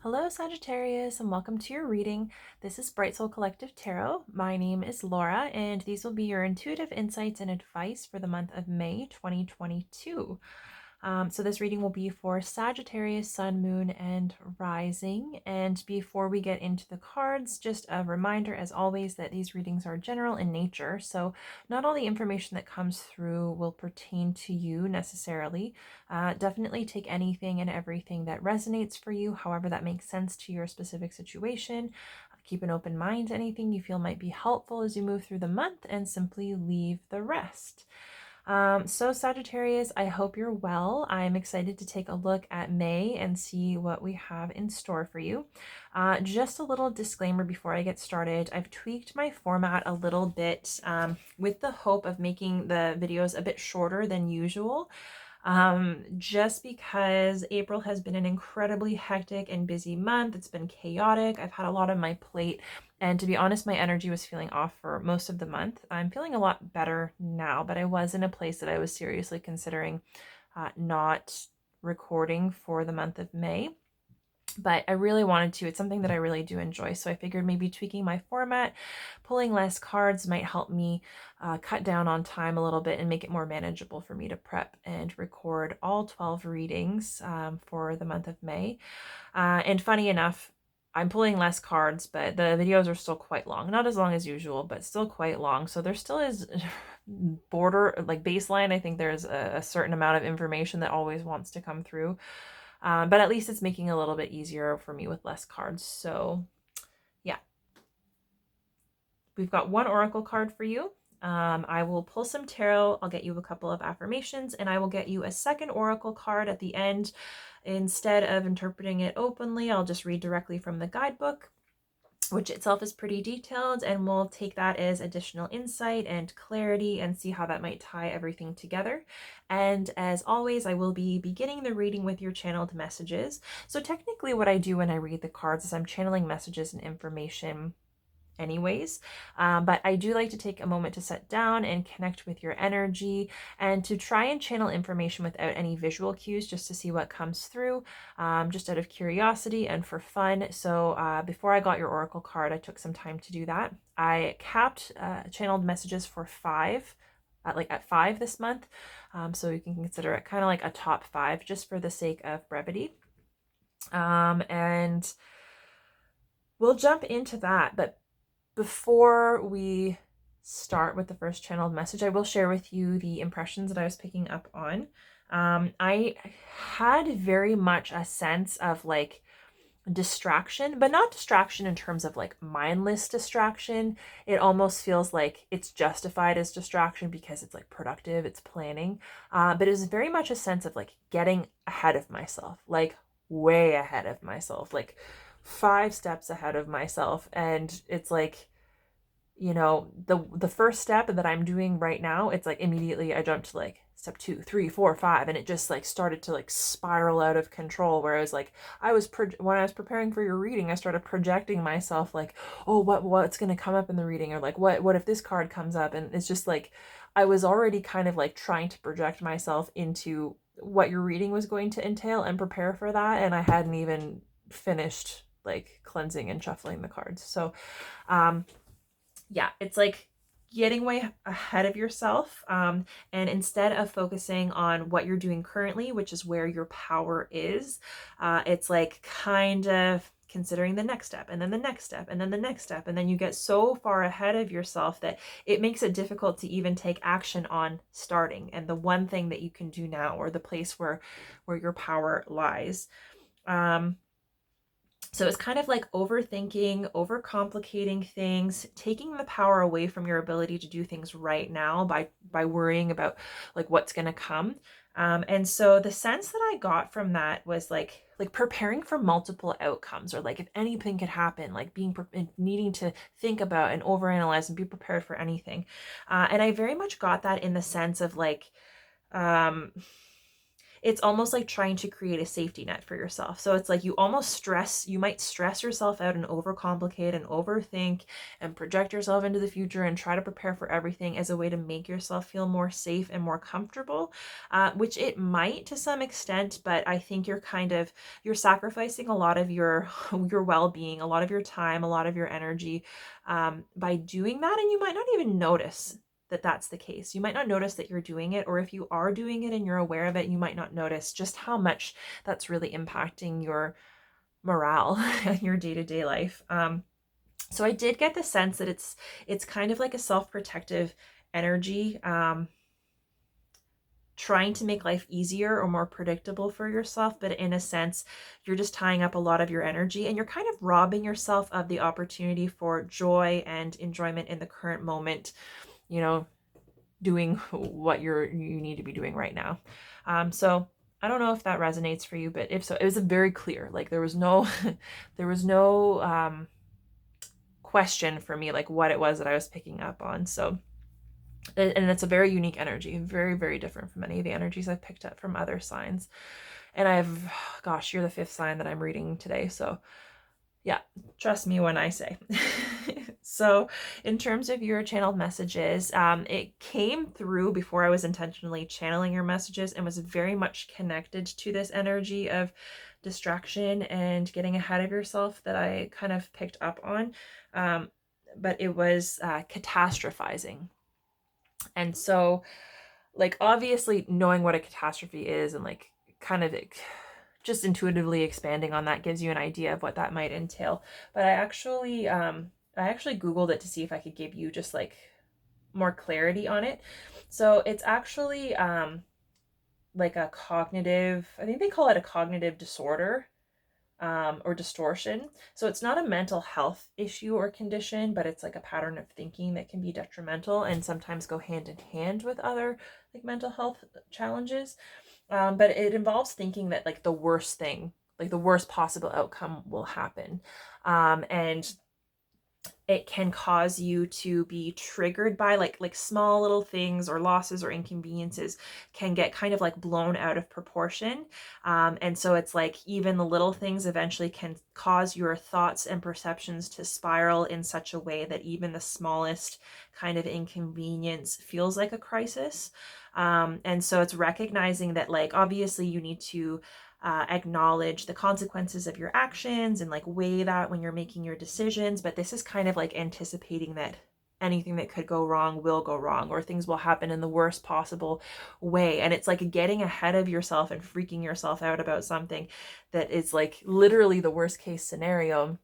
Hello, Sagittarius, and welcome to your reading. This is Bright Soul Collective Tarot. My name is Laura, and these will be your intuitive insights and advice for the month of May 2022. So this reading will be for Sagittarius, Sun, Moon, and Rising. And before we get into the cards, just a reminder, as always, that these readings are general in nature. So not all the information that comes through will pertain to you necessarily. Definitely take anything and everything that resonates for you, however that makes sense to your specific situation. Keep an open mind to anything you feel might be helpful as you move through the month, and simply leave the rest. So Sagittarius, I hope you're well. I'm excited to take a look at May and see what we have in store for you. Just a little disclaimer before I get started. I've tweaked my format a little bit with the hope of making the videos a bit shorter than usual. Just because April has been an incredibly hectic and busy month. It's been chaotic. I've had a lot on my plate. And to be honest, my energy was feeling off for most of the month. I'm feeling a lot better now, but I was in a place that I was seriously considering not recording for the month of May. But I really wanted to. It's something that I really do enjoy. So I figured maybe tweaking my format, pulling less cards might help me cut down on time a little bit and make it more manageable for me to prep and record all 12 readings for the month of May. And funny enough, I'm pulling less cards, but the videos are still quite long. Not as long as usual, but still quite long. So there still is border, like baseline. I think there's a certain amount of information that always wants to come through. But at least it's making it a little bit easier for me with less cards. So yeah, we've got one oracle card for you. I will pull some tarot. I'll get you a couple of affirmations, and I will get you a second oracle card at the end. Instead of interpreting it openly, I'll just read directly from the guidebook, which itself is pretty detailed, and we'll take that as additional insight and clarity and see how that might tie everything together. And as always, I will be beginning the reading with your channeled messages. So technically what I do when I read the cards is I'm channeling messages and information anyways, but I do like to take a moment to sit down and connect with your energy and to try and channel information without any visual cues, just to see what comes through, just out of curiosity and for fun. So before I got your oracle card, I took some time to do that. I capped channeled messages for 5 at 5 this month, so you can consider it kind of like a top 5 just for the sake of brevity. And we'll jump into that, but before we start with the first channeled message, I will share with you the impressions that I was picking up on. I had very much a sense of like distraction, but not distraction in terms of like mindless distraction. It almost feels like it's justified as distraction because it's like productive, it's planning. But it was very much a sense of like getting ahead of myself, like way ahead of myself, like 5 steps ahead of myself. And it's like, you know, the first step that I'm doing right now, it's like immediately I jumped to like step 2, 3, 4, 5, and it just like started to like spiral out of control. Where I was like, when I was preparing for your reading, I started projecting myself like, oh, what's gonna come up in the reading, or like what if this card comes up, and it's just like I was already kind of like trying to project myself into what your reading was going to entail and prepare for that, and I hadn't even finished like cleansing and shuffling the cards. So yeah, it's like getting way ahead of yourself, and instead of focusing on what you're doing currently, which is where your power is, it's like kind of considering the next step, and then the next step, and then the next step, and then you get so far ahead of yourself that it makes it difficult to even take action on starting and the one thing that you can do now, or the place where your power lies. So it's kind of like overthinking, overcomplicating things, taking the power away from your ability to do things right now by worrying about like what's going to come. And so the sense that I got from that was like preparing for multiple outcomes, or like if anything could happen, like needing to think about and overanalyze and be prepared for anything. And I very much got that in the sense of like, it's almost like trying to create a safety net for yourself. So it's like you might stress yourself out and overcomplicate and overthink and project yourself into the future and try to prepare for everything as a way to make yourself feel more safe and more comfortable, which it might to some extent, but I think you're sacrificing a lot of your well-being, a lot of your time, a lot of your energy by doing that, and you might not even notice that that's the case. You might not notice that you're doing it, or if you are doing it and you're aware of it, you might not notice just how much that's really impacting your morale and your day-to-day life. So I did get the sense that it's kind of like a self-protective energy, trying to make life easier or more predictable for yourself, but in a sense, you're just tying up a lot of your energy and you're kind of robbing yourself of the opportunity for joy and enjoyment in the current moment, doing what you need to be doing right now. So I don't know if that resonates for you, but if so, it was very clear. Like there was no question for me, like what it was that I was picking up on. So, and it's a very unique energy, very, very different from any of the energies I've picked up from other signs. And you're the 5th sign that I'm reading today. So yeah, trust me when I say. So in terms of your channeled messages, it came through before I was intentionally channeling your messages and was very much connected to this energy of distraction and getting ahead of yourself that I kind of picked up on. But it was catastrophizing. And so, like, obviously knowing what a catastrophe is and like kind of just intuitively expanding on that gives you an idea of what that might entail. But I actually Googled it to see if I could give you just like more clarity on it. So it's actually like a cognitive, I think they call it a cognitive disorder, or distortion. So it's not a mental health issue or condition, but it's like a pattern of thinking that can be detrimental and sometimes go hand in hand with other like mental health challenges. But it involves thinking that like the worst thing, like the worst possible outcome will happen. And it can cause you to be triggered by like small little things or losses or inconveniences can get kind of like blown out of proportion. And so it's like even the little things eventually can cause your thoughts and perceptions to spiral in such a way that even the smallest kind of inconvenience feels like a crisis. And so it's recognizing that like obviously you need to acknowledge the consequences of your actions and like weigh that when you're making your decisions. But this is kind of like anticipating that anything that could go wrong will go wrong, or things will happen in the worst possible way. And it's like getting ahead of yourself and freaking yourself out about something that is like literally the worst case scenario.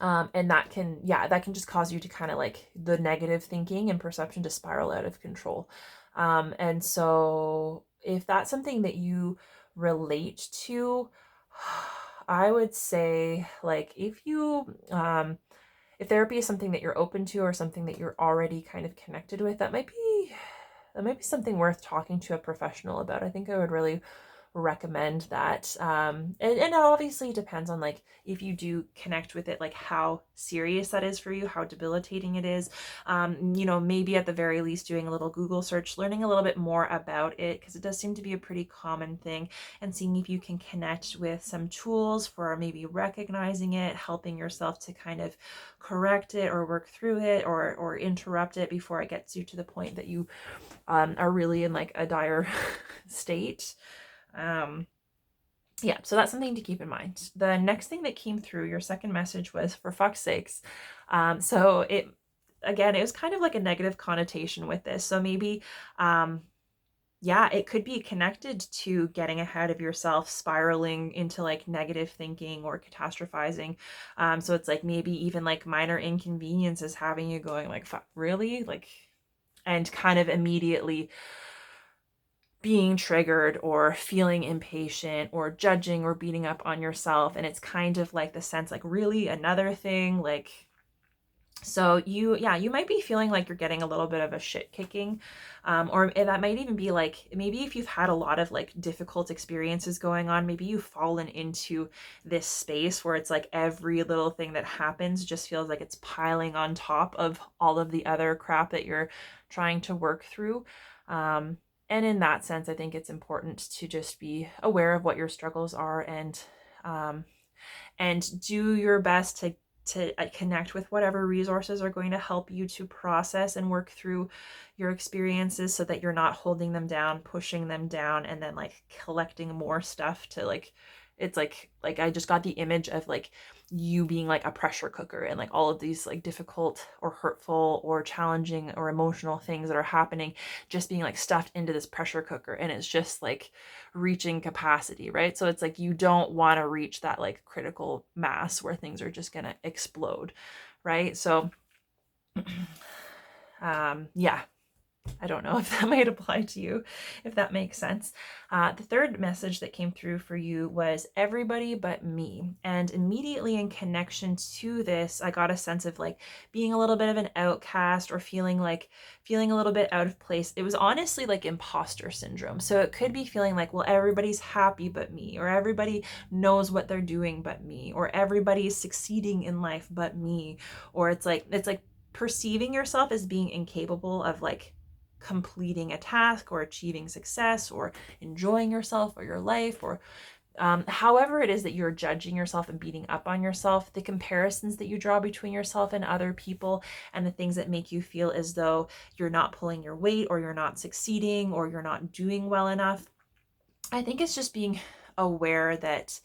And that can just cause you to kind of like the negative thinking and perception to spiral out of control. And so if that's something that you relate to, I would say like if therapy is something that you're open to or something that you're already kind of connected with, that might be something worth talking to a professional about. I think I would really recommend that. And it obviously depends on like if you do connect with it, like how serious that is for you, how debilitating it is. Maybe at the very least doing a little Google search, learning a little bit more about it, because it does seem to be a pretty common thing, and seeing if you can connect with some tools for maybe recognizing it, helping yourself to kind of correct it or work through it or interrupt it before it gets you to the point that you are really in like a dire state. So that's something to keep in mind. The next thing that came through, your second message, was for fuck's sakes. So it was kind of like a negative connotation with this. So maybe, it could be connected to getting ahead of yourself, spiraling into like negative thinking or catastrophizing. So it's like maybe even like minor inconveniences having you going like, fuck, really? Like, and kind of immediately being triggered or feeling impatient or judging or beating up on yourself. And it's kind of like the sense like, really, another thing? Like, so you might be feeling like you're getting a little bit of a shit kicking, or that might even be like, maybe if you've had a lot of like difficult experiences going on, maybe you've fallen into this space where it's like every little thing that happens just feels like it's piling on top of all of the other crap that you're trying to work through. in that sense, I think it's important to just be aware of what your struggles are, and do your best to connect with whatever resources are going to help you to process and work through your experiences, so that you're not holding them down, pushing them down, and then like collecting more stuff to like, it's like I just got the image of like you being like a pressure cooker, and like all of these like difficult or hurtful or challenging or emotional things that are happening just being like stuffed into this pressure cooker, and it's just like reaching capacity, right? So it's like you don't want to reach that like critical mass where things are just going to explode, right? So yeah, I don't know if that might apply to you, if that makes sense. The third message that came through for you was everybody but me. And immediately in connection to this, I got a sense of like being a little bit of an outcast, or feeling a little bit out of place. It was honestly like imposter syndrome. So it could be feeling like, well, everybody's happy but me, or everybody knows what they're doing but me, or everybody's succeeding in life but me. Or it's like perceiving yourself as being incapable of like completing a task or achieving success or enjoying yourself or your life, or however it is that you're judging yourself and beating up on yourself, the comparisons that you draw between yourself and other people, and the things that make you feel as though you're not pulling your weight, or you're not succeeding, or you're not doing well enough. I think it's just being aware that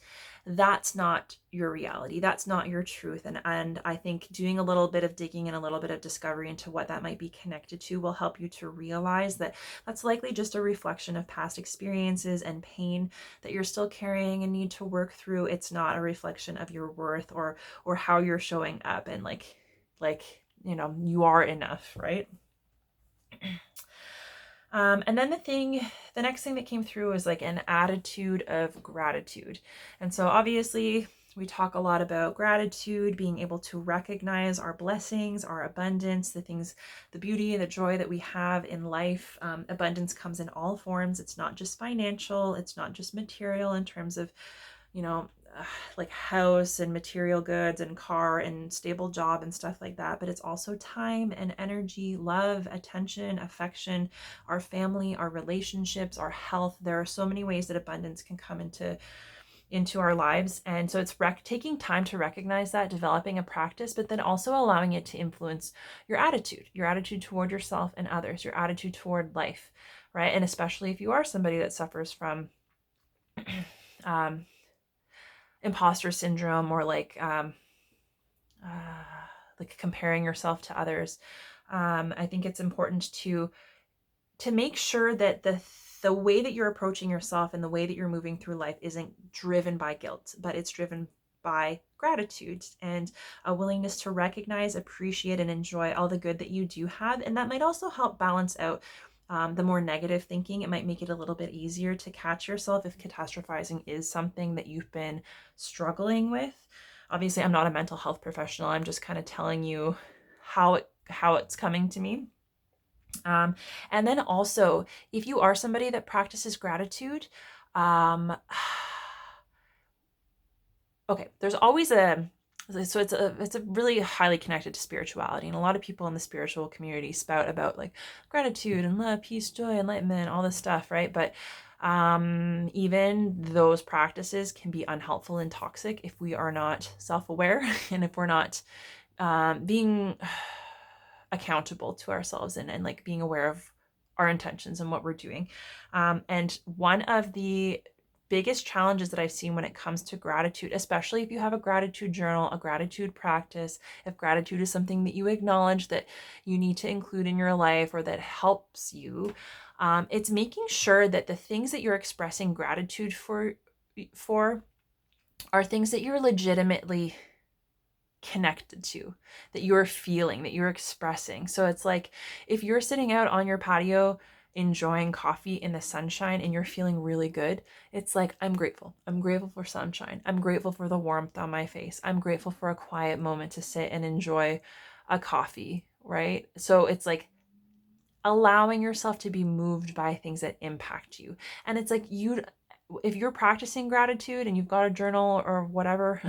that's not your reality. That's not your truth. And I think doing a little bit of digging and a little bit of discovery into what that might be connected to will help you to realize that that's likely just a reflection of past experiences and pain that you're still carrying and need to work through. It's not a reflection of your worth or how you're showing up, and like you are enough, right? And then the next thing that came through was like an attitude of gratitude. And so obviously we talk a lot about gratitude, being able to recognize our blessings, our abundance, the things, the beauty and the joy that we have in life. Abundance comes in all forms. It's not just financial. It's not just material in terms of, like house and material goods and car and stable job and stuff like that, but it's also time and energy, love, attention, affection, our family, our relationships, our health. There are so many ways that abundance can come into our lives. And so it's taking time to recognize that, developing a practice, but then also allowing it to influence your attitude toward yourself and others, your attitude toward life, right? And especially if you are somebody that suffers from imposter syndrome, or like comparing yourself to others. I think it's important to make sure that the way that you're approaching yourself and the way that you're moving through life isn't driven by guilt, but it's driven by gratitude and a willingness to recognize, appreciate, and enjoy all the good that you do have. And that might also help balance out the more negative thinking. It might make it a little bit easier to catch yourself if catastrophizing is something that you've been struggling with. Obviously, I'm not a mental health professional. I'm just kind of telling you how it's coming to me. And then also, if you are somebody that practices gratitude, okay, there's always so it's a really highly connected to spirituality, and a lot of people in the spiritual community spout about like gratitude and love, peace, joy, enlightenment, all this stuff, right? But even those practices can be unhelpful and toxic if we are not self-aware and if we're not being accountable to ourselves and like being aware of our intentions and what we're doing. And one of the biggest challenges that I've seen when it comes to gratitude, especially if you have a gratitude journal, a gratitude practice, if gratitude is something that you acknowledge that you need to include in your life or that helps you, it's making sure that the things that you're expressing gratitude for are things that you're legitimately connected to, that you're feeling, that you're expressing. So it's like if you're sitting out on your patio enjoying coffee in the sunshine and you're feeling really good, it's like, I'm grateful. I'm grateful for sunshine. I'm grateful for the warmth on my face. I'm grateful for a quiet moment to sit and enjoy a coffee, right? So it's like allowing yourself to be moved by things that impact you. And it's like if you're practicing gratitude and you've got a journal or whatever,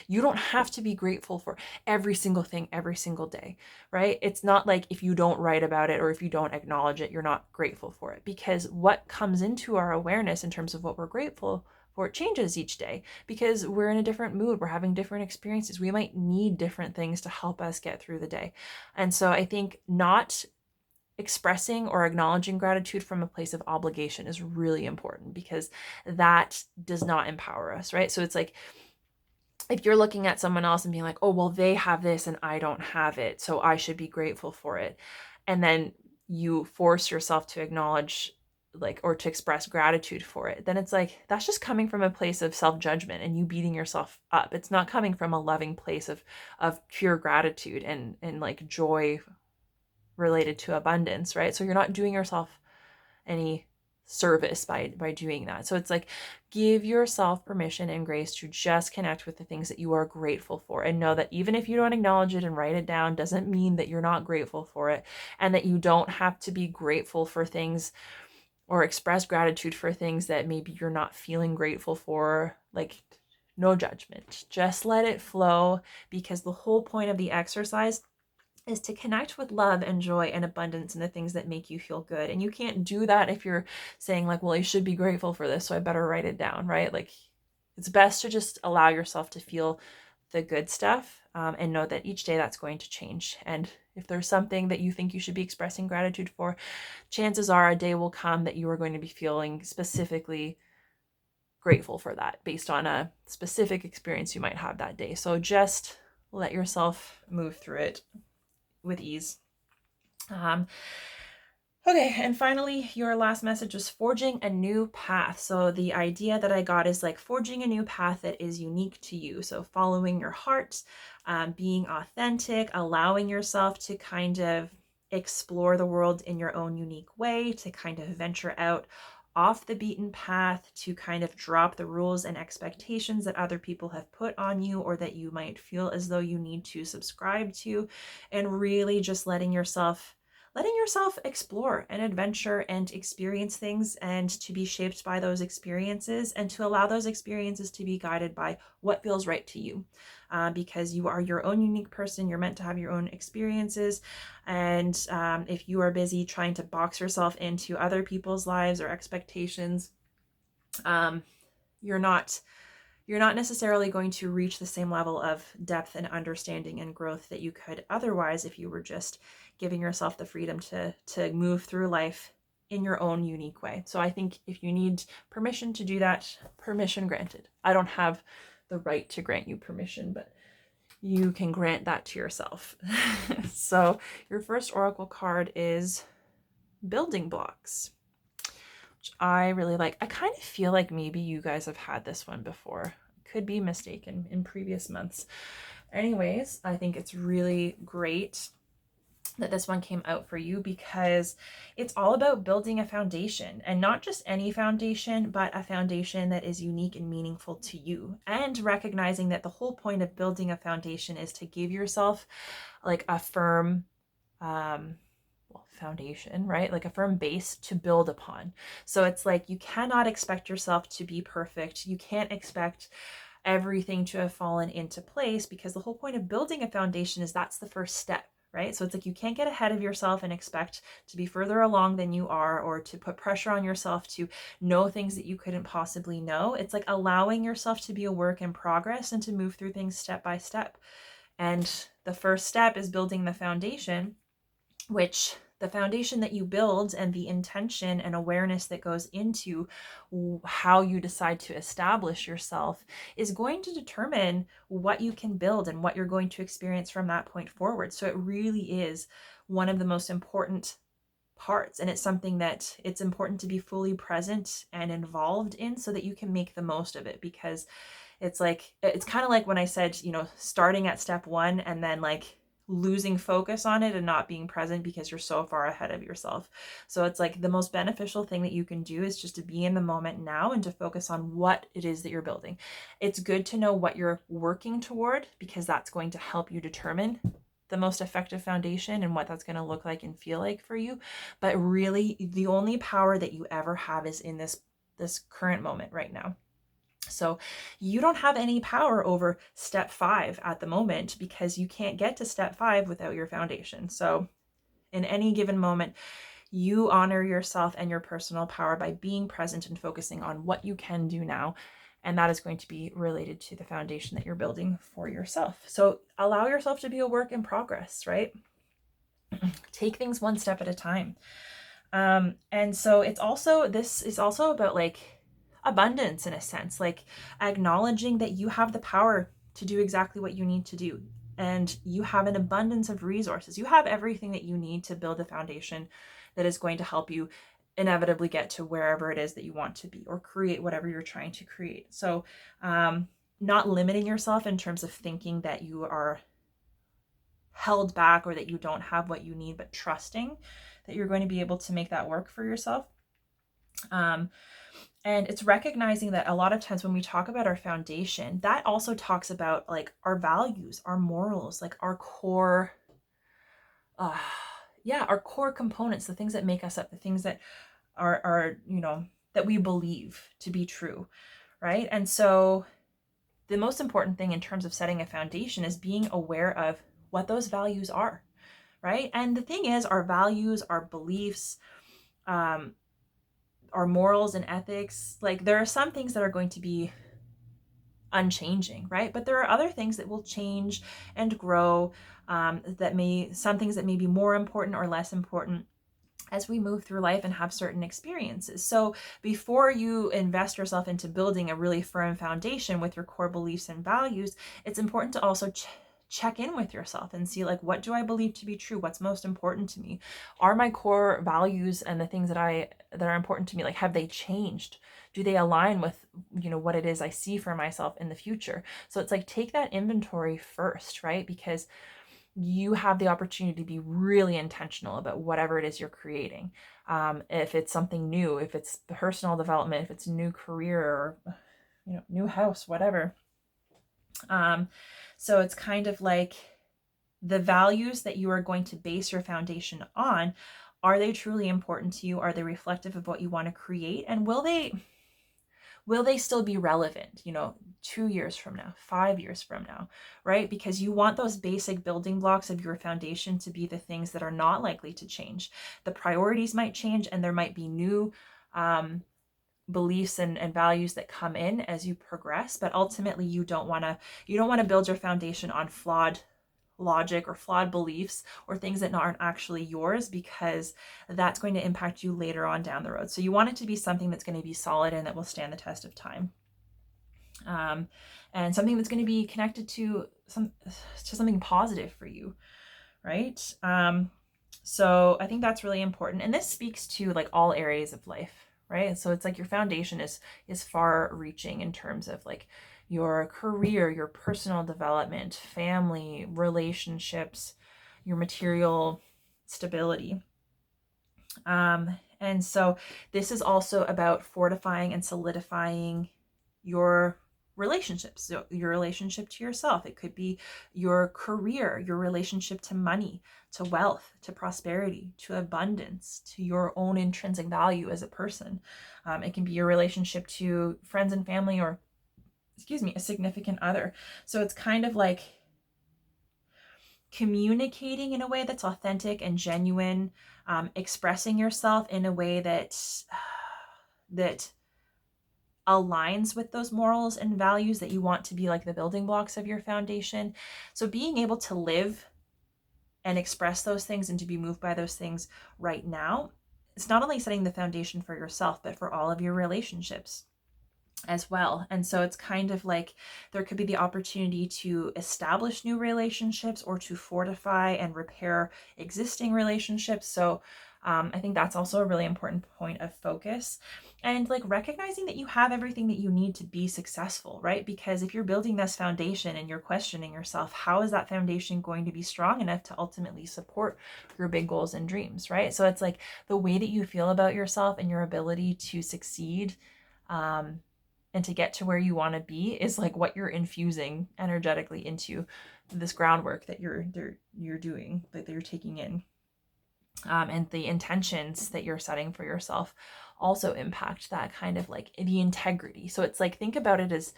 you don't have to be grateful for every single thing every single day, right? It's not like if you don't write about it or if you don't acknowledge it, you're not grateful for it, because what comes into our awareness in terms of what we're grateful for, it changes each day because we're in a different mood. We're having different experiences. We might need different things to help us get through the day. And so I think not expressing or acknowledging gratitude from a place of obligation is really important, because that does not empower us, right? So it's like if you're looking at someone else and being like, oh, well, they have this and I don't have it, so I should be grateful for it. And then you force yourself to acknowledge or to express gratitude for it, then it's like, that's just coming from a place of self-judgment and you beating yourself up. It's not coming from a loving place of pure gratitude and like joy related to abundance, right? So you're not doing yourself any service by doing that. So it's like, give yourself permission and grace to just connect with the things that you are grateful for, and know that even if you don't acknowledge it and write it down, doesn't mean that you're not grateful for it, and that you don't have to be grateful for things or express gratitude for things that maybe you're not feeling grateful for. Like, no judgment, just let it flow, because the whole point of the exercise is to connect with love and joy and abundance and the things that make you feel good. And you can't do that if you're saying like, well, I should be grateful for this, so I better write it down, right? Like, it's best to just allow yourself to feel the good stuff, and know that each day that's going to change. And if there's something that you think you should be expressing gratitude for, chances are a day will come that you are going to be feeling specifically grateful for that based on a specific experience you might have that day. So just let yourself move through it with ease. Okay, and finally, your last message was forging a new path. So the idea that I got is like forging a new path that is unique to you. So following your heart, being authentic, allowing yourself to kind of explore the world in your own unique way, to kind of venture out off the beaten path, to kind of drop the rules and expectations that other people have put on you or that you might feel as though you need to subscribe to, and really just letting yourself explore and adventure and experience things, and to be shaped by those experiences, and to allow those experiences to be guided by what feels right to you, because you are your own unique person. You're meant to have your own experiences, and if you are busy trying to box yourself into other people's lives or expectations, you're not necessarily going to reach the same level of depth and understanding and growth that you could otherwise if you were just giving yourself the freedom to move through life in your own unique way. So I think if you need permission to do that, permission granted. I don't have the right to grant you permission, but you can grant that to yourself. So your first oracle card is building blocks, which I really like. I kind of feel like maybe you guys have had this one before. Could be mistaken in previous months. Anyways, I think it's really great that this one came out for you, because it's all about building a foundation, and not just any foundation, but a foundation that is unique and meaningful to you, and recognizing that the whole point of building a foundation is to give yourself like a firm foundation, right? Like a firm base to build upon. So it's like, you cannot expect yourself to be perfect. You can't expect everything to have fallen into place, because the whole point of building a foundation is that's the first step, right? So it's like, you can't get ahead of yourself and expect to be further along than you are, or to put pressure on yourself to know things that you couldn't possibly know. It's like allowing yourself to be a work in progress and to move through things step by step. And the first step is building the foundation, which the foundation that you build and the intention and awareness that goes into how you decide to establish yourself is going to determine what you can build and what you're going to experience from that point forward. So it really is one of the most important parts, and it's something that it's important to be fully present and involved in so that you can make the most of it. Because it's like, it's kind of like when I said, starting at step one and then like losing focus on it and not being present because you're so far ahead of yourself. So it's like, the most beneficial thing that you can do is just to be in the moment now and to focus on what it is that you're building. It's good to know what you're working toward, because that's going to help you determine the most effective foundation and what that's going to look like and feel like for you. But really, the only power that you ever have is in this this current moment right now. So you don't have any power over step 5 at the moment, because you can't get to step 5 without your foundation. So in any given moment, you honor yourself and your personal power by being present and focusing on what you can do now. And that is going to be related to the foundation that you're building for yourself. So allow yourself to be a work in progress, right? Take things one step at a time. And so this is also about like abundance in a sense, like acknowledging that you have the power to do exactly what you need to do. And you have an abundance of resources. You have everything that you need to build a foundation that is going to help you inevitably get to wherever it is that you want to be, or create whatever you're trying to create. So not limiting yourself in terms of thinking that you are held back or that you don't have what you need, but trusting that you're going to be able to make that work for yourself. And it's recognizing that a lot of times when we talk about our foundation, that also talks about like our values, our morals, like our core, our core components, the things that make us up, the things that are, that we believe to be true, right? And so the most important thing in terms of setting a foundation is being aware of what those values are, right? And the thing is, our values, our beliefs, our morals and ethics, like there are some things that are going to be unchanging, right? But there are other things that will change and grow, some things that may be more important or less important as we move through life and have certain experiences. So before you invest yourself into building a really firm foundation with your core beliefs and values, it's important to also check in with yourself and see, like, what do I believe to be true? What's most important to me? Are my core values and the things that are important to me, like, have they changed? Do they align with, what it is I see for myself in the future? So it's like, take that inventory first, right? Because you have the opportunity to be really intentional about whatever it is you're creating. If it's something new, if it's personal development, if it's a new career, or new house, whatever. So it's kind of like the values that you are going to base your foundation on. Are they truly important to you? Are they reflective of what you want to create? And will they still be relevant, 2 years from now, 5 years from now, right? Because you want those basic building blocks of your foundation to be the things that are not likely to change. The priorities might change, and there might be new beliefs and values that come in as you progress, but ultimately you don't want to build your foundation on flawed logic or flawed beliefs or things that aren't actually yours, because that's going to impact you later on down the road. So you want it to be something that's going to be solid and that will stand the test of time, and something that's going to be connected to something positive for you, right? So I think that's really important, and this speaks to like all areas of life, right? So it's like your foundation is far reaching in terms of like your career, your personal development, family, relationships, your material stability. And so this is also about fortifying and solidifying your relationships. So your relationship to yourself. It could be your career, your relationship to money, to wealth, to prosperity, to abundance, to your own intrinsic value as a person. It can be your relationship to friends and family, or a significant other. So it's kind of like communicating in a way that's authentic and genuine, expressing yourself in a way that aligns with those morals and values that you want to be like the building blocks of your foundation. So being able to live and express those things and to be moved by those things right now, it's not only setting the foundation for yourself, but for all of your relationships as well. And so it's kind of like there could be the opportunity to establish new relationships or to fortify and repair existing relationships. So I think that's also a really important point of focus, and like recognizing that you have everything that you need to be successful, right? Because if you're building this foundation and you're questioning yourself, how is that foundation going to be strong enough to ultimately support your big goals and dreams, right? So it's like the way that you feel about yourself and your ability to succeed, and to get to where you want to be is like what you're infusing energetically into this groundwork that you're doing, that you're taking in. and the intentions that you're setting for yourself also impact that kind of like the integrity. So it's like, think about it as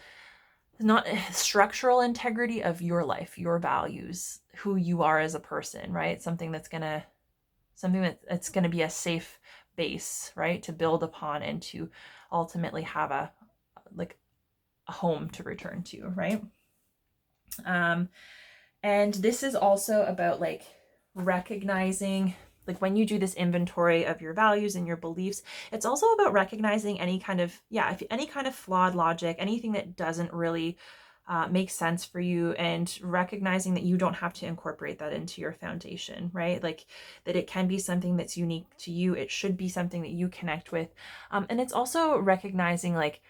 not structural integrity of your life, your values, who you are as a person, right? Something that's gonna be a safe base, right, to build upon and to ultimately have a home to return to, right? And this is also about like recognizing, like when you do this inventory of your values and your beliefs, it's also about recognizing any kind of, if any kind of flawed logic, anything that doesn't really make sense for you, and recognizing that you don't have to incorporate that into your foundation, right? Like that it can be something that's unique to you. It should be something that you connect with. And it's also recognizing like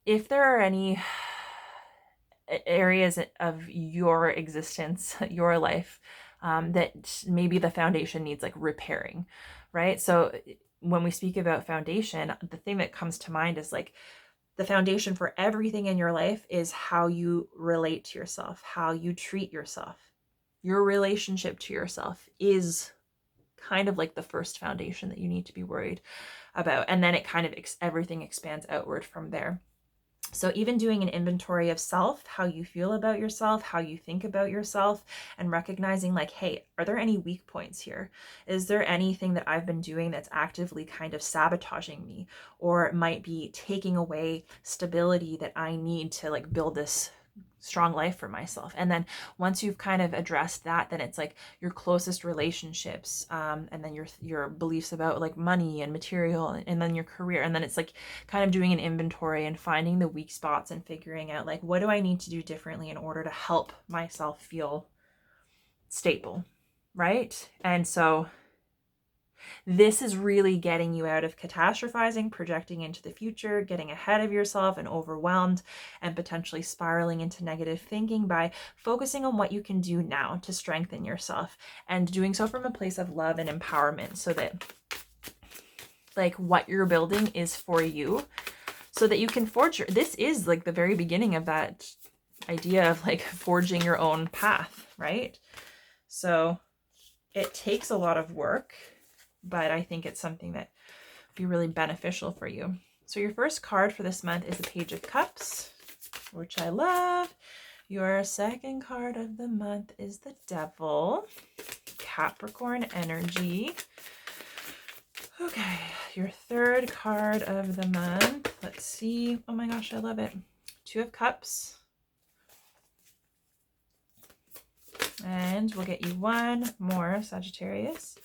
if there are any areas of your existence, your life, that maybe the foundation needs like repairing, right? So when we speak about foundation, the thing that comes to mind is like the foundation for everything in your life is how you relate to yourself, how you treat yourself. Your relationship to yourself is kind of like the first foundation that you need to be worried about. And then it kind of everything expands outward from there. So even doing an inventory of self, how you feel about yourself, how you think about yourself, and recognizing like, hey, are there any weak points here? Is there anything that I've been doing that's actively kind of sabotaging me, or might be taking away stability that I need to like build this strong life for myself? And then once you've kind of addressed that, then it's like your closest relationships, and then your beliefs about like money and material, and then your career, and then it's like kind of doing an inventory and finding the weak spots and figuring out like, what do I need to do differently in order to help myself feel stable, right? And so this is really getting you out of catastrophizing, projecting into the future, getting ahead of yourself and overwhelmed, and potentially spiraling into negative thinking by focusing on what you can do now to strengthen yourself, and doing so from a place of love and empowerment, so that like what you're building is for you, so that you can forge this is like the very beginning of that idea of like forging your own path, right? So it takes a lot of work, but I think it's something that would be really beneficial for you. So your first card for this month is the Page of Cups, which I love. Your second card of the month is the Devil, Capricorn energy. Okay, your third card of the month. Let's see. Oh my gosh, I love it. Two of Cups. And we'll get you one more, Sagittarius.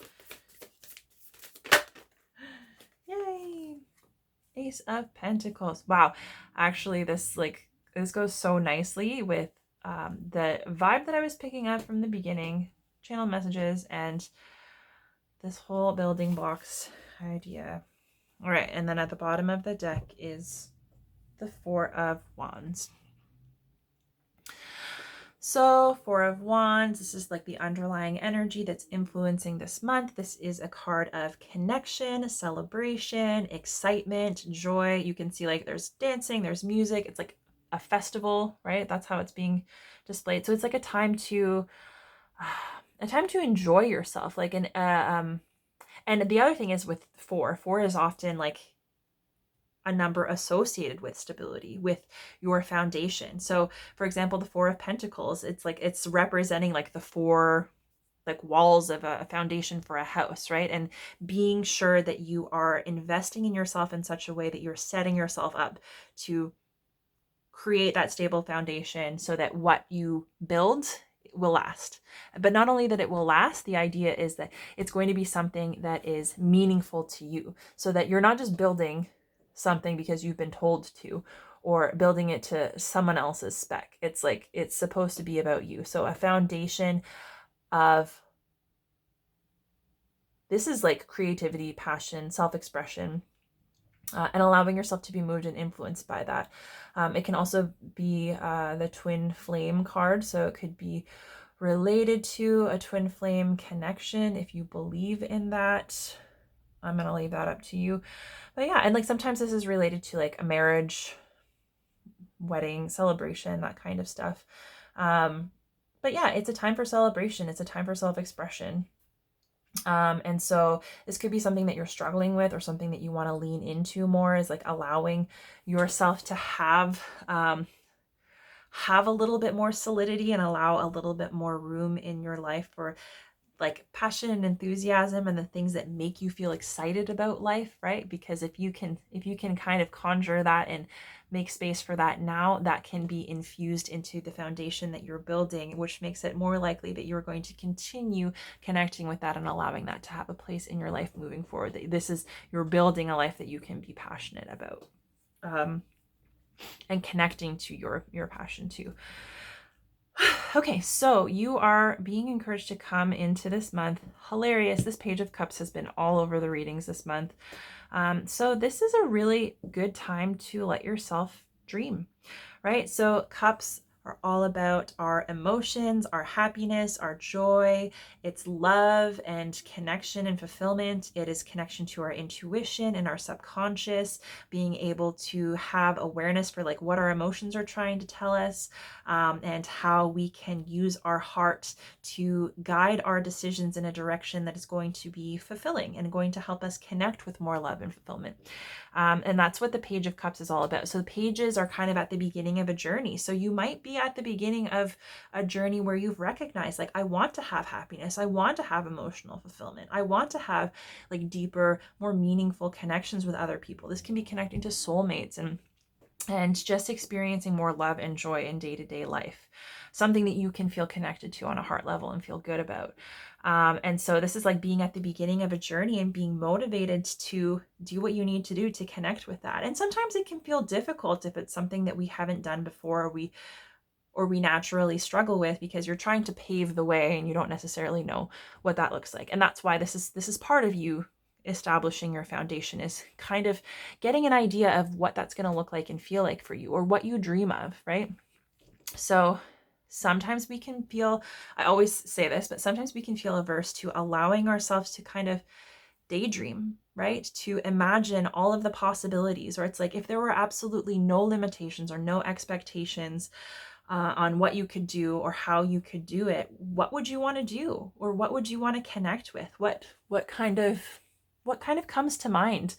Yay! Ace of Pentacles. Wow. Actually, this goes so nicely with the vibe that I was picking up from the beginning, channel messages, and this whole building blocks idea. All right, and then at the bottom of the deck is the Four of Wands. So Four of Wands, this is like the underlying energy that's influencing this month. This is a card of connection, celebration, excitement, joy. You can see like there's dancing, there's music. It's like a festival, right? That's how it's being displayed. So it's like a time to enjoy yourself. Like and the other thing is with four is often like a number associated with stability, with your foundation. So for example, the Four of Pentacles, it's like it's representing like the four like walls of a foundation for a house, right? And being sure that you are investing in yourself in such a way that you're setting yourself up to create that stable foundation so that what you build will last. But not only that it will last, the idea is that it's going to be something that is meaningful to you, so that you're not just building something because you've been told to, or building it to someone else's spec. It's like it's supposed to be about you. So a foundation of this is like creativity, passion, self-expression, and allowing yourself to be moved and influenced by that. It can also be the twin flame card, so it could be related to a twin flame connection if you believe in that. I'm gonna leave that up to you. But yeah, and like sometimes this is related to like a marriage, wedding, celebration, that kind of stuff. But yeah, it's a time for celebration. It's a time for self-expression. And so this could be something that you're struggling with, or something that you want to lean into more, is like allowing yourself to have a little bit more solidity and allow a little bit more room in your life for like passion and enthusiasm and the things that make you feel excited about life, right? Because if you can kind of conjure that and make space for that now, that can be infused into the foundation that you're building, which makes it more likely that you're going to continue connecting with that and allowing that to have a place in your life moving forward. That this is, you're building a life that you can be passionate about, and connecting to your passion too. Okay, so you are being encouraged to come into this month. Hilarious. This Page of Cups has been all over the readings this month. So this is a really good time to let yourself dream, right? So cups are all about our emotions, our happiness, our joy. It's love and connection and fulfillment. It is connection to our intuition and our subconscious, being able to have awareness for like what our emotions are trying to tell us, and how we can use our heart to guide our decisions in a direction that is going to be fulfilling and going to help us connect with more love and fulfillment. And that's what the Page of Cups is all about. So the pages are kind of at the beginning of a journey. So you might be at the beginning of a journey where you've recognized, like, I want to have happiness. I want to have emotional fulfillment. I want to have like deeper, more meaningful connections with other people. This can be connecting to soulmates and just experiencing more love and joy in day-to-day life, something that you can feel connected to on a heart level and feel good about. And so this is like being at the beginning of a journey and being motivated to do what you need to do to connect with that. And sometimes it can feel difficult if it's something that we haven't done before, or we naturally struggle with, because you're trying to pave the way and you don't necessarily know what that looks like. And that's why this is part of you establishing your foundation, is kind of getting an idea of what that's going to look like and feel like for you, or what you dream of, right? So sometimes we can feel, I always say this, but sometimes we can feel averse to allowing ourselves to kind of daydream, right? To imagine all of the possibilities, or it's like if there were absolutely no limitations or no expectations on what you could do or how you could do it, what would you want to do, or what would you want to connect with? What kind of comes to mind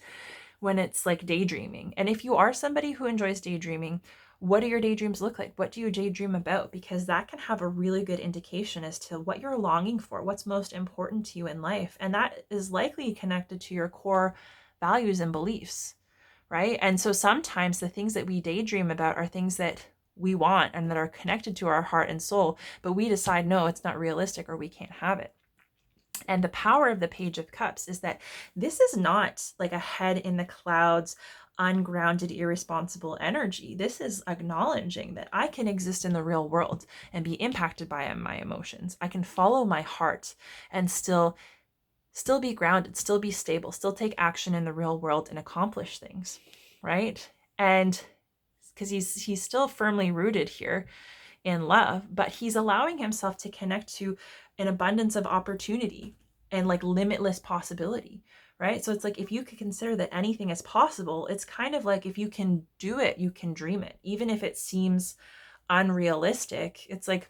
when it's like daydreaming? And if you are somebody who enjoys daydreaming, what do your daydreams look like? What do you daydream about? Because that can have a really good indication as to what you're longing for, what's most important to you in life. And that is likely connected to your core values and beliefs, right? And so sometimes the things that we daydream about are things that we want and that are connected to our heart and soul, but we decide, no, it's not realistic, or we can't have it. And the power of the Page of Cups is that this is not like a head in the clouds, ungrounded, irresponsible energy. This is acknowledging that I can exist in the real world and be impacted by my emotions. I can follow my heart and still be grounded, still be stable, still take action in the real world and accomplish things, right? And because he's still firmly rooted here in love, but he's allowing himself to connect to an abundance of opportunity and like limitless possibility, right? So it's like, if you could consider that anything is possible, it's kind of like, if you can do it, you can dream it. Even if it seems unrealistic, it's like,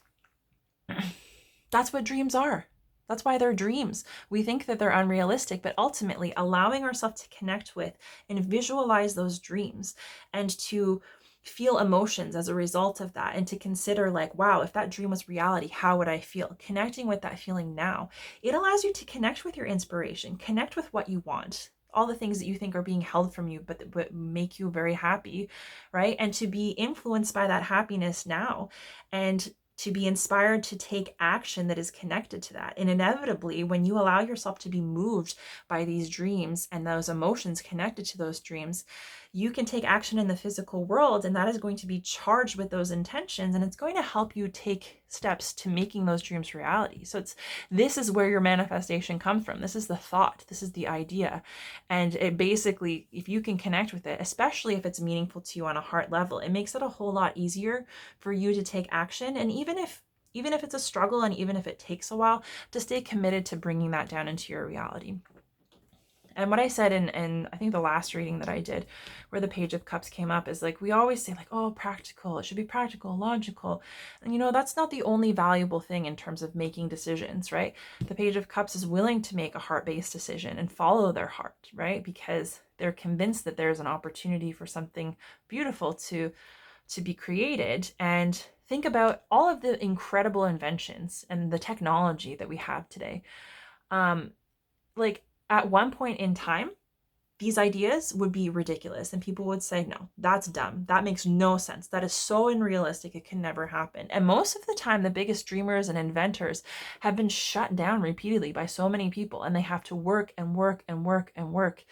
that's what dreams are. That's why they're dreams. We think that they're unrealistic, but ultimately allowing ourselves to connect with and visualize those dreams, and to feel emotions as a result of that, and to consider like, wow, if that dream was reality, how would I feel? Connecting with that feeling now, it allows you to connect with your inspiration, connect with what you want, all the things that you think are being held from you, but make you very happy, right? And to be influenced by that happiness now, and to be inspired to take action that is connected to that. And inevitably, when you allow yourself to be moved by these dreams and those emotions connected to those dreams, you can take action in the physical world, and that is going to be charged with those intentions, and it's going to help you take steps to making those dreams reality. So this is where your manifestation comes from. This is the thought, this is the idea. And it basically, if you can connect with it, especially if it's meaningful to you on a heart level, it makes it a whole lot easier for you to take action. And even if it's a struggle, and even if it takes a while, to stay committed to bringing that down into your reality. And what I said in I think the last reading that I did, where the Page of Cups came up, is like, we always say like, oh, practical, it should be practical, logical. And you know, that's not the only valuable thing in terms of making decisions, right? The Page of Cups is willing to make a heart-based decision and follow their heart, right? Because they're convinced that there's an opportunity for something beautiful to be created. And think about all of the incredible inventions and the technology that we have today. Like at one point in time, these ideas would be ridiculous and people would say, no, that's dumb. That makes no sense. That is so unrealistic. It can never happen. And most of the time, the biggest dreamers and inventors have been shut down repeatedly by so many people, and they have to work and work and work and work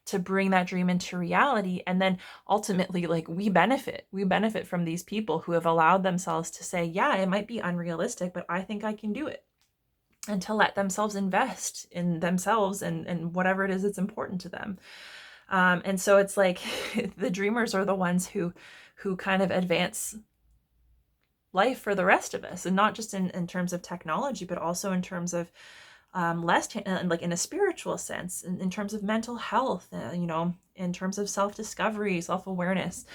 to bring that dream into reality. And then ultimately, like, we benefit from these people who have allowed themselves to say, yeah, it might be unrealistic, but I think I can do it. And to let themselves invest in themselves and whatever it is that's important to them. And so it's like the dreamers are the ones who kind of advance life for the rest of us, and not just in terms of technology, but also in terms of like in a spiritual sense, in terms of mental health, you know, in terms of self-discovery, self-awareness.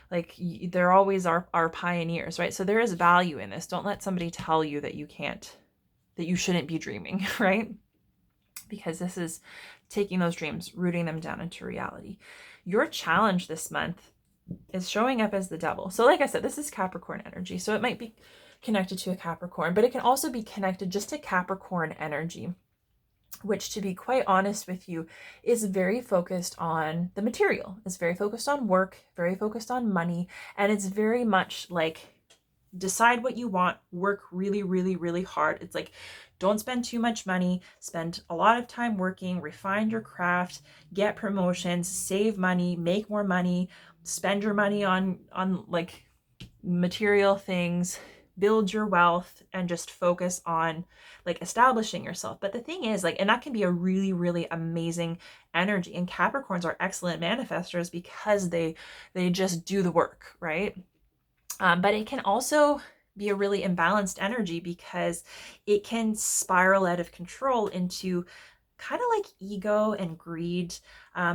Like, they're always our pioneers, right? So there is value in this. Don't let somebody tell you that you can't, that you shouldn't be dreaming, right? Because this is taking those dreams, rooting them down into reality. Your challenge this month is showing up as the Devil. So like I said, this is Capricorn energy. So it might be connected to a Capricorn, but it can also be connected just to Capricorn energy, which, to be quite honest with you, is very focused on the material. It's very focused on work, very focused on money. And it's very much like, decide what you want, work really, really, really hard. It's like, don't spend too much money, spend a lot of time working, refine your craft, get promotions, save money, make more money, spend your money on like material things, build your wealth, and just focus on like establishing yourself. But the thing is, like, and that can be a really, really amazing energy. And Capricorns are excellent manifestors because they just do the work, right? But it can also be a really imbalanced energy because it can spiral out of control into kind of like ego and greed.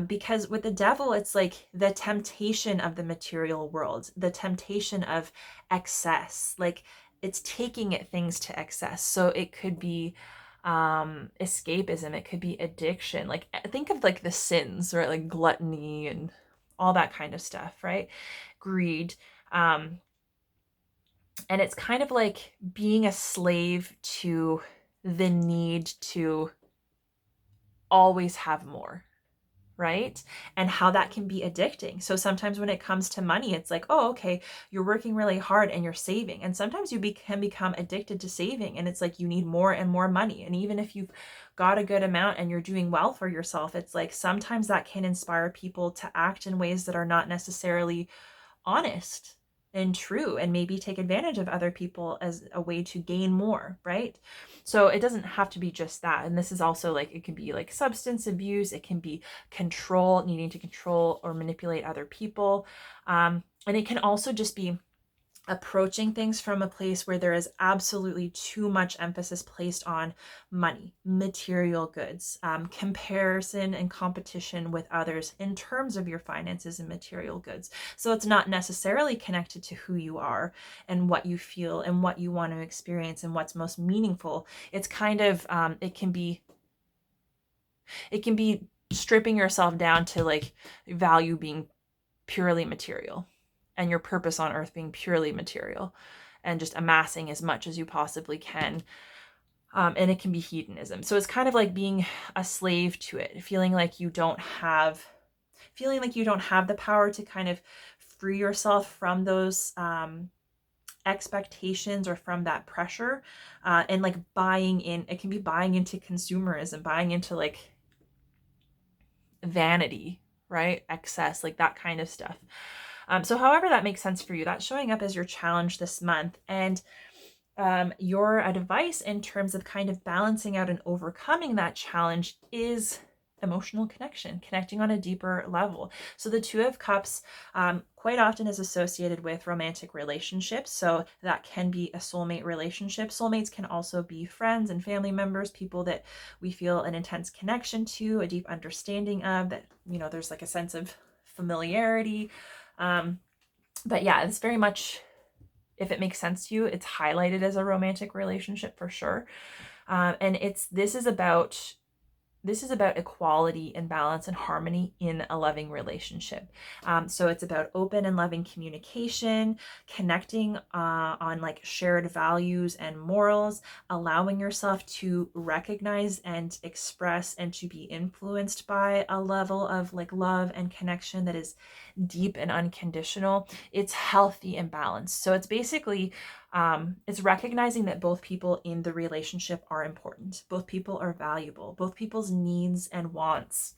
Because with the Devil, it's like the temptation of the material world, the temptation of excess. Like, it's taking it things to excess. So it could be escapism, it could be addiction. Like, think of like the sins, right? Like gluttony and all that kind of stuff, right? Greed. And it's kind of like being a slave to the need to always have more, right? And how that can be addicting. So sometimes when it comes to money, it's like, oh, okay, you're working really hard and you're saving. And sometimes you can become addicted to saving, and it's like you need more and more money. And even if you've got a good amount and you're doing well for yourself, it's like sometimes that can inspire people to act in ways that are not necessarily honest and true, and maybe take advantage of other people as a way to gain more, right? So it doesn't have to be just that. And this is also like, it can be like substance abuse, it can be control, needing to control or manipulate other people. And it can also just be approaching things from a place where there is absolutely too much emphasis placed on money, material goods, comparison and competition with others in terms of your finances and material goods. So it's not necessarily connected to who you are and what you feel and what you want to experience and what's most meaningful. It's kind of, it can be stripping yourself down to like value being purely material, and your purpose on earth being purely material, and just amassing as much as you possibly can. And it can be hedonism. So it's kind of like being a slave to it, feeling like you don't have the power to kind of free yourself from those expectations or from that pressure, and like it can be buying into consumerism, buying into like vanity, right? Excess, like that kind of stuff. So however that makes sense for you, that's showing up as your challenge this month. And your advice in terms of kind of balancing out and overcoming that challenge is emotional connection, connecting on a deeper level. So the Two of Cups quite often is associated with romantic relationships. So that can be a soulmate relationship. Soulmates can also be friends and family members, people that we feel an intense connection to, a deep understanding of, that, you know, there's like a sense of familiarity. But yeah, it's very much, if it makes sense to you, it's highlighted as a romantic relationship for sure. And this is about equality and balance and harmony in a loving relationship. So it's about open and loving communication, connecting on like shared values and morals, allowing yourself to recognize and express and to be influenced by a level of like love and connection that is deep and unconditional. It's healthy and balanced. So it's basically it's recognizing that both people in the relationship are important. Both people are valuable. Both people's needs and wants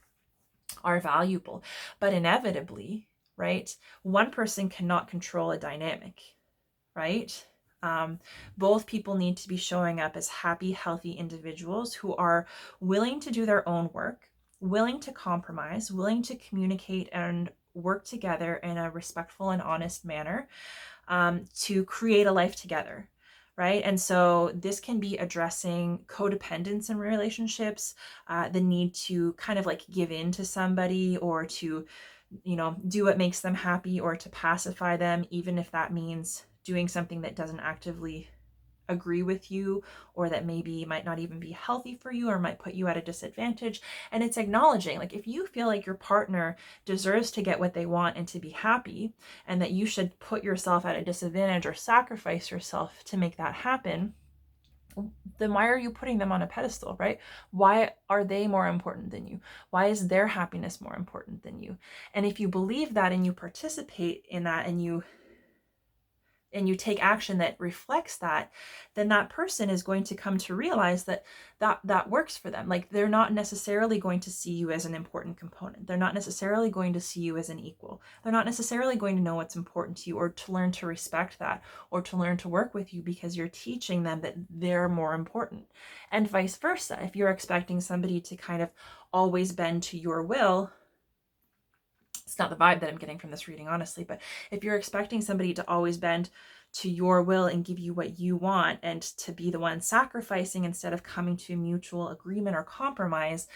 are valuable. But inevitably, right, one person cannot control a dynamic, right? Both people need to be showing up as happy, healthy individuals who are willing to do their own work, willing to compromise, willing to communicate and work together in a respectful and honest manner, to create a life together, right? And so this can be addressing codependence in relationships, the need to kind of like give in to somebody, or to, you know, do what makes them happy, or to pacify them, even if that means doing something that doesn't actively agree with you, or that maybe might not even be healthy for you, or might put you at a disadvantage. And it's acknowledging, like, if you feel like your partner deserves to get what they want and to be happy, and that you should put yourself at a disadvantage or sacrifice yourself to make that happen, then why are you putting them on a pedestal, right? Why are they more important than you? Why is their happiness more important than you? And if you believe that and you participate in that, and you take action that reflects that, then that person is going to come to realize that works for them. Like, they're not necessarily going to see you as an important component. They're not necessarily going to see you as an equal. They're not necessarily going to know what's important to you, or to learn to respect that, or to learn to work with you, because you're teaching them that they're more important. And vice versa. If you're expecting somebody to kind of always bend to your will, it's not the vibe that I'm getting from this reading, honestly, but if you're expecting somebody to always bend to your will and give you what you want, and to be the one sacrificing instead of coming to a mutual agreement or compromise,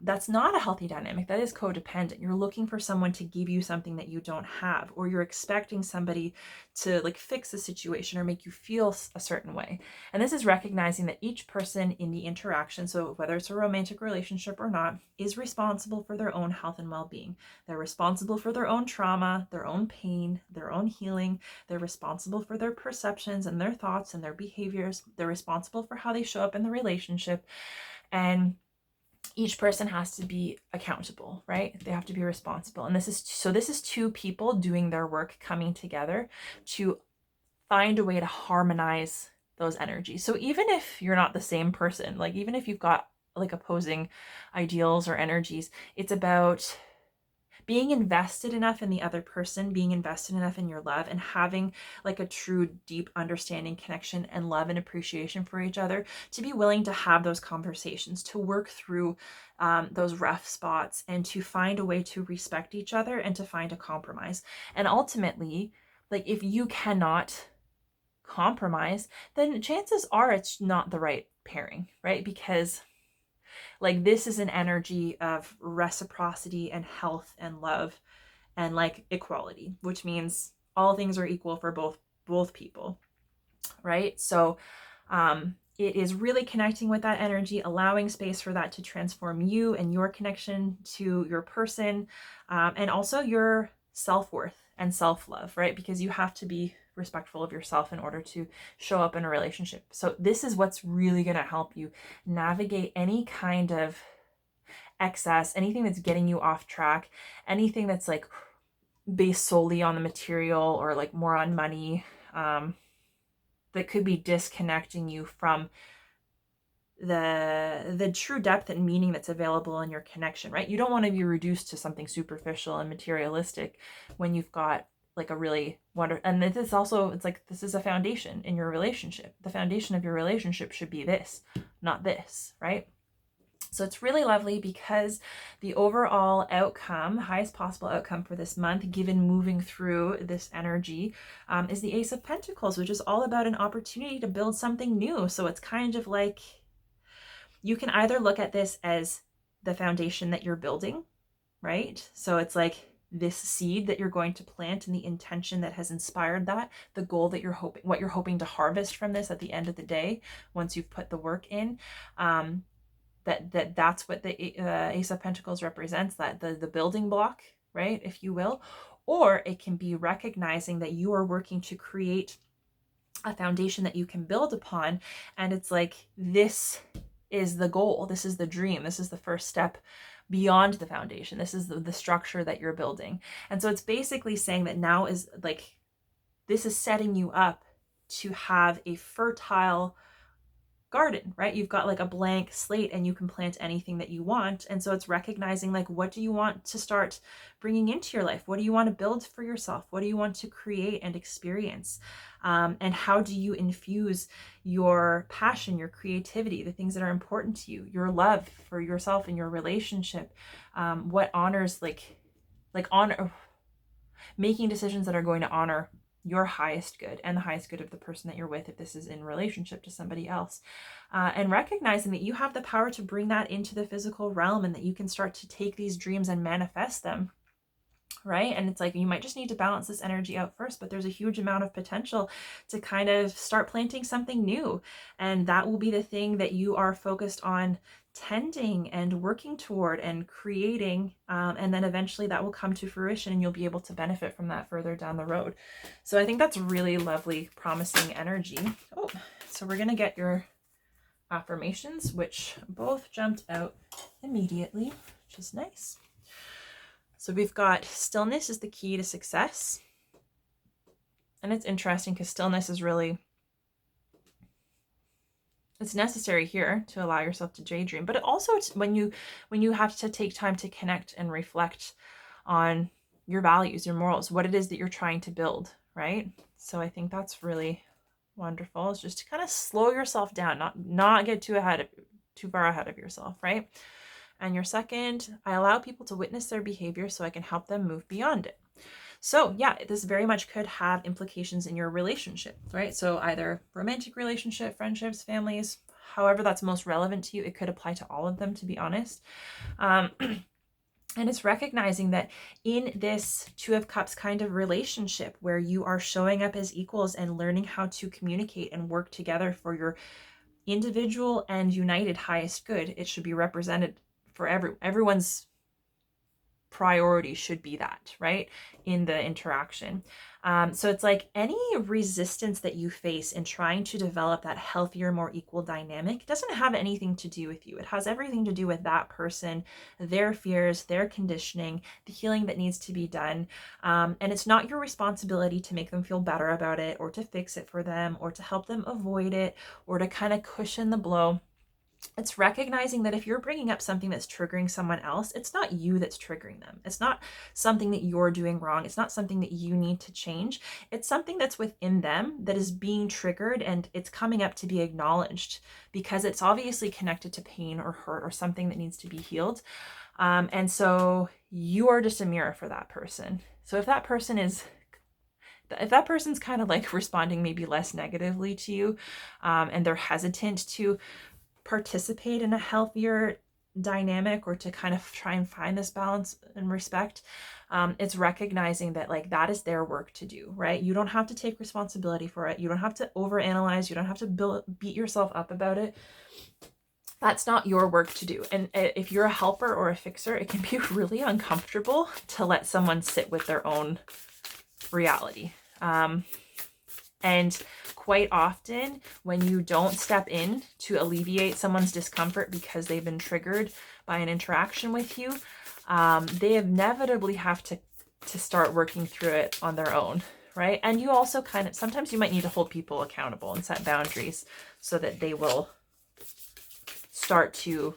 that's not a healthy dynamic. That is codependent. You're looking for someone to give you something that you don't have, or you're expecting somebody to like fix the situation or make you feel a certain way. And this is recognizing that each person in the interaction, so whether it's a romantic relationship or not, is responsible for their own health and well-being. They're responsible for their own trauma, their own pain, their own healing. They're responsible for their perceptions and their thoughts and their behaviors. They're responsible for how they show up in the relationship. And each person has to be accountable, right? They have to be responsible. And this is two people doing their work, coming together to find a way to harmonize those energies. So even if you're not the same person, like even if you've got like opposing ideals or energies, it's about being invested enough in the other person, being invested enough in your love, and having like a true deep understanding, connection, and love and appreciation for each other, to be willing to have those conversations, to work through those rough spots, and to find a way to respect each other and to find a compromise. And ultimately, like, if you cannot compromise, then chances are it's not the right pairing, right? Because like, this is an energy of reciprocity and health and love and like equality, which means all things are equal for both people, right? So it is really connecting with that energy, allowing space for that to transform you and your connection to your person, and also your self-worth and self-love, right? Because you have to be respectful of yourself in order to show up in a relationship. So this is what's really going to help you navigate any kind of excess, anything that's getting you off track, anything that's like based solely on the material or like more on money, that could be disconnecting you from the true depth and meaning that's available in your connection, right? You don't want to be reduced to something superficial and materialistic when you've got like a really wonderful, and this is also, it's like, this is a foundation in your relationship. The foundation of your relationship should be this, not this, right? So it's really lovely because the overall outcome, highest possible outcome for this month, given moving through this energy, is the Ace of Pentacles, which is all about an opportunity to build something new. So it's kind of like, you can either look at this as the foundation that you're building, right? So it's like this seed that you're going to plant and the intention that has inspired that, the goal that you're hoping, what you're hoping to harvest from this at the end of the day, once you've put the work in. That's what the Ace of Pentacles represents, that the building block, right, if you will. Or it can be recognizing that you are working to create a foundation that you can build upon, and it's like, this is the goal, this is the dream, this is the first step beyond the foundation, this is the structure that you're building. And so it's basically saying that now is like, this is setting you up to have a fertile garden, right? You've got like a blank slate and you can plant anything that you want. And so it's recognizing, like, what do you want to start bringing into your life? What do you want to build for yourself? What do you want to create and experience? And how do you infuse your passion, your creativity, the things that are important to you, your love for yourself and your relationship? What honors, like honor, making decisions that are going to honor your highest good and the highest good of the person that you're with, if this is in relationship to somebody else, and recognizing that you have the power to bring that into the physical realm, and that you can start to take these dreams and manifest them, right? And it's like, you might just need to balance this energy out first, but there's a huge amount of potential to kind of start planting something new, and that will be the thing that you are focused on tending and working toward and creating, and then eventually that will come to fruition and you'll be able to benefit from that further down the road. So I think that's really lovely, promising energy. Oh, so we're gonna get your affirmations, which both jumped out immediately, which is nice. So we've got, stillness is the key to success. And it's interesting because stillness is really, it's necessary here to allow yourself to daydream, but it also, it's when you have to take time to connect and reflect on your values, your morals, what it is that you're trying to build, right? So I think that's really wonderful. It's just to kind of slow yourself down, not get too far ahead of yourself, right? And your second, I allow people to witness their behavior so I can help them move beyond it. So yeah, this very much could have implications in your relationship, right? So either romantic relationship, friendships, families, however that's most relevant to you. It could apply to all of them, to be honest. And it's recognizing that in this Two of Cups kind of relationship where you are showing up as equals and learning how to communicate and work together for your individual and united highest good, it should be represented for everyone's priority should be that, right, in the interaction. So it's like any resistance that you face in trying to develop that healthier, more equal dynamic doesn't have anything to do with you. It has everything to do with that person, their fears, their conditioning, the healing that needs to be done. And it's not your responsibility to make them feel better about it, or to fix it for them, or to help them avoid it, or to kind of cushion the blow. It's recognizing that if you're bringing up something that's triggering someone else, it's not you that's triggering them. It's not something that you're doing wrong. It's not something that you need to change. It's something that's within them that is being triggered, and it's coming up to be acknowledged because it's obviously connected to pain or hurt or something that needs to be healed. And so you are just a mirror for that person. So if that person's kind of like responding maybe less negatively to you, and they're hesitant to participate in a healthier dynamic or to kind of try and find this balance and respect, it's recognizing that like that is their work to do, right? You don't have to take responsibility for it. You don't have to overanalyze. You don't have to beat yourself up about it. That's not your work to do. And if you're a helper or a fixer, it can be really uncomfortable to let someone sit with their own reality. And quite often when you don't step in to alleviate someone's discomfort because they've been triggered by an interaction with you, they inevitably have to start working through it on their own, right? And you also kind of, sometimes you might need to hold people accountable and set boundaries so that they will start to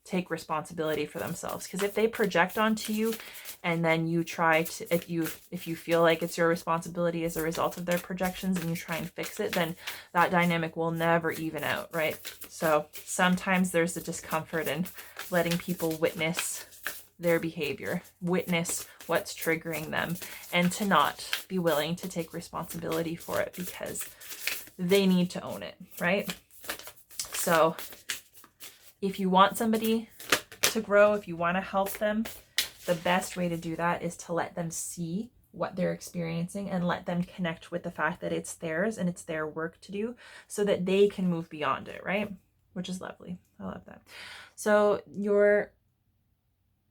take responsibility for themselves. Because if they project onto you and then you try to, if you feel like it's your responsibility as a result of their projections and you try and fix it, then that dynamic will never even out, right? So sometimes there's a discomfort in letting people witness their behavior, witness what's triggering them, and to not be willing to take responsibility for it because they need to own it, right? So if you want somebody to grow, if you want to help them, the best way to do that is to let them see what they're experiencing and let them connect with the fact that it's theirs and it's their work to do so that they can move beyond it, right? Which is lovely. I love that. So your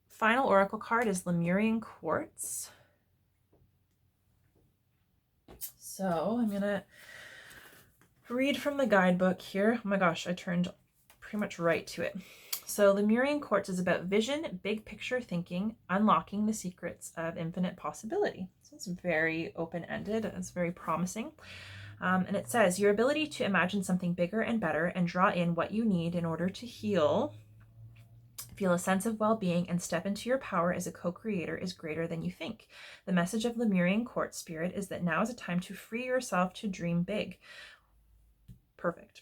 final oracle card is Lemurian Quartz. So I'm going to read from the guidebook here. Oh my gosh, I turned pretty much right to it. So Lemurian Quartz is about vision, big picture thinking, unlocking the secrets of infinite possibility. So it's very open-ended. It's very promising. And it says, your ability to imagine something bigger and better and draw in what you need in order to heal, feel a sense of well-being, and step into your power as a co-creator is greater than you think. The message of Lemurian Quartz Spirit is that now is a time to free yourself to dream big. Perfect.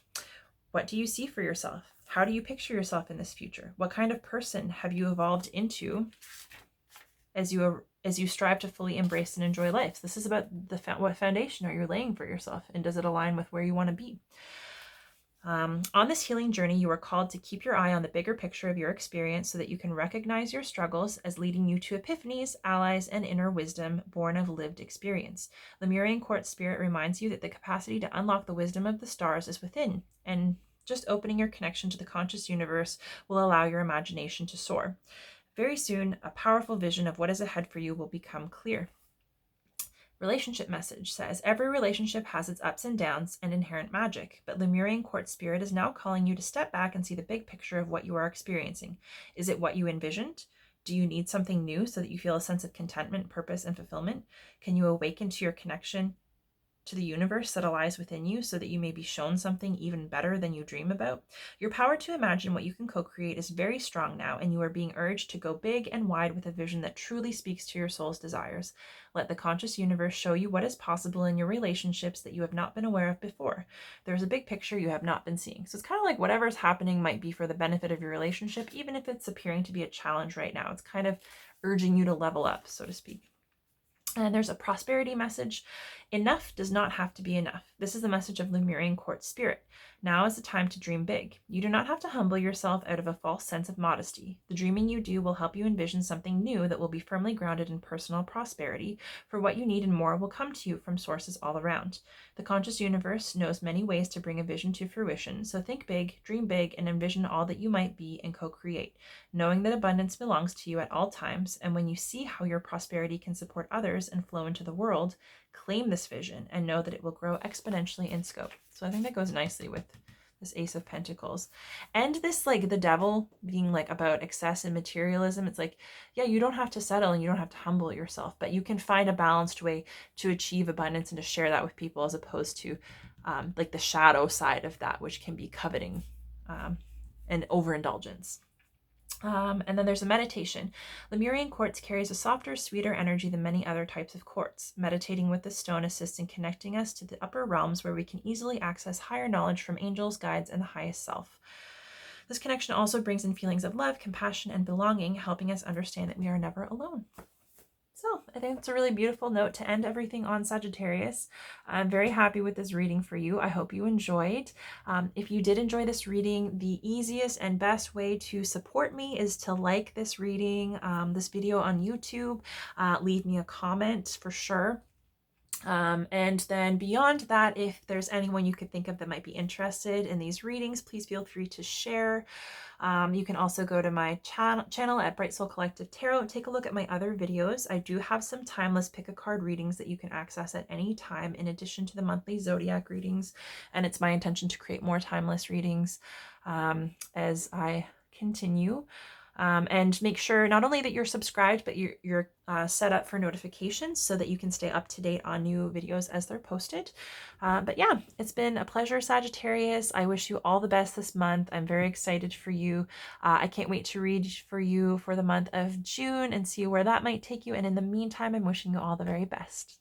What do you see for yourself? How do you picture yourself in this future? What kind of person have you evolved into as you strive to fully embrace and enjoy life? This is about what foundation are you laying for yourself, and does it align with where you want to be? On this healing journey, you are called to keep your eye on the bigger picture of your experience so that you can recognize your struggles as leading you to epiphanies, allies, and inner wisdom born of lived experience. Lemurian Quartz Spirit reminds you that the capacity to unlock the wisdom of the stars is within, and just opening your connection to the conscious universe will allow your imagination to soar. Very soon, a powerful vision of what is ahead for you will become clear. Relationship message says, every relationship has its ups and downs and inherent magic, but Lemurian Quartz Spirit is now calling you to step back and see the big picture of what you are experiencing. Is it what you envisioned? Do you need something new so that you feel a sense of contentment, purpose, and fulfillment? Can you awaken to your connection to the universe that lies within you so that you may be shown something even better than you dream about? Your power to imagine what you can co-create is very strong now, and you are being urged to go big and wide with a vision that truly speaks to your soul's desires. Let the conscious universe show you what is possible in your relationships that you have not been aware of before. There's a big picture you have not been seeing. So it's kind of like whatever's happening might be for the benefit of your relationship, even if it's appearing to be a challenge right now. It's kind of urging you to level up, so to speak. And there's a prosperity message. Enough does not have to be enough. This is the message of Lemurian Quartz Spirit. Now is the time to dream big. You do not have to humble yourself out of a false sense of modesty. The dreaming you do will help you envision something new that will be firmly grounded in personal prosperity, for what you need and more will come to you from sources all around. The conscious universe knows many ways to bring a vision to fruition, so think big, dream big, and envision all that you might be and co-create, knowing that abundance belongs to you at all times, and when you see how your prosperity can support others and flow into the world, claim this vision and know that it will grow exponentially in scope. So I think that goes nicely with this Ace of Pentacles. And this, like, the devil being like about excess and materialism. It's like, yeah, you don't have to settle and you don't have to humble yourself, but you can find a balanced way to achieve abundance and to share that with people, as opposed to like the shadow side of that, which can be coveting and overindulgence. And then there's a meditation. Lemurian quartz carries a softer, sweeter energy than many other types of quartz. Meditating with this stone assists in connecting us to the upper realms where we can easily access higher knowledge from angels, guides, and the highest self. This connection also brings in feelings of love, compassion, and belonging, helping us understand that we are never alone. So I think it's a really beautiful note to end everything on, Sagittarius. I'm very happy with this reading for you. I hope you enjoyed. If you did enjoy this reading, the easiest and best way to support me is to like this reading, this video on YouTube. Leave me a comment for sure. And then beyond that, if there's anyone you could think of that might be interested in these readings, please feel free to share. You can also go to my channel at Bright Soul Collective Tarot. Take a look at my other videos. I do have some timeless pick a card readings that you can access at any time, in addition to the monthly zodiac readings. And it's my intention to create more timeless readings as I continue. And make sure not only that you're subscribed, but you're set up for notifications so that you can stay up to date on new videos as they're posted. But yeah, it's been a pleasure, Sagittarius. I wish you all the best this month. I'm very excited for you. I can't wait to read for you for the month of June and see where that might take you. And in the meantime, I'm wishing you all the very best.